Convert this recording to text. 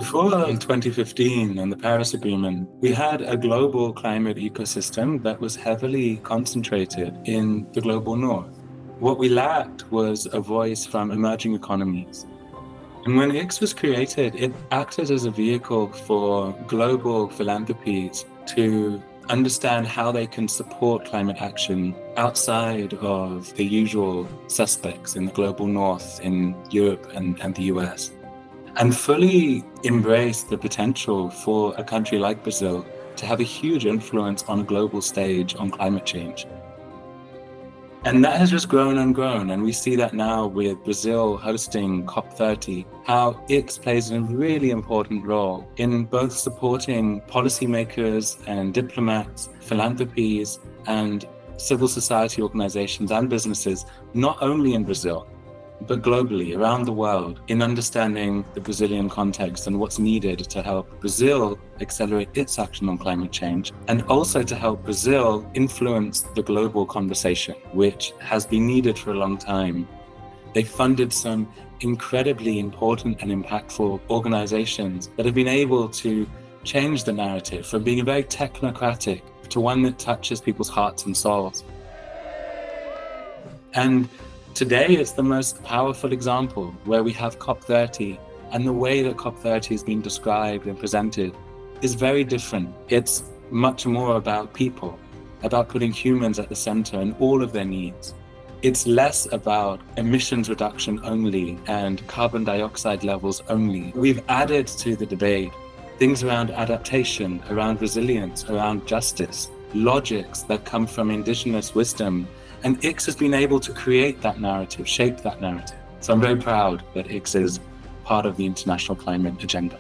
Before 2015 and the Paris Agreement, we had a global climate ecosystem that was heavily concentrated in the global north. What we lacked was a voice from emerging economies. And when iCS was created, it acted as a vehicle for global philanthropies to understand how they can support climate action outside of the usual suspects in the global north, in Europe and the US, and fully embrace the potential for a country like Brazil to have a huge influence on a global stage on climate change. And that has just grown and grown, and we see that now with Brazil hosting COP30, how iCS plays a really important role in both supporting policymakers and diplomats, philanthropies, and civil society organizations and businesses, not only in Brazil, but globally, around the world, in understanding the Brazilian context and what's needed to help Brazil accelerate its action on climate change, and also to help Brazil influence the global conversation, which has been needed for a long time. They funded some incredibly important and impactful organizations that have been able to change the narrative from being very technocratic to one that touches people's hearts and souls. And today, it's the most powerful example where we have COP30, and the way that COP30 is being described and presented is very different. It's much more about people, about putting humans at the center and all of their needs. It's less about emissions reduction only and carbon dioxide levels only. We've added to the debate things around adaptation, around resilience, around justice, logics that come from indigenous wisdom. And iCS has been able to create that narrative, shape that narrative. So I'm very proud that iCS is part of the international climate agenda.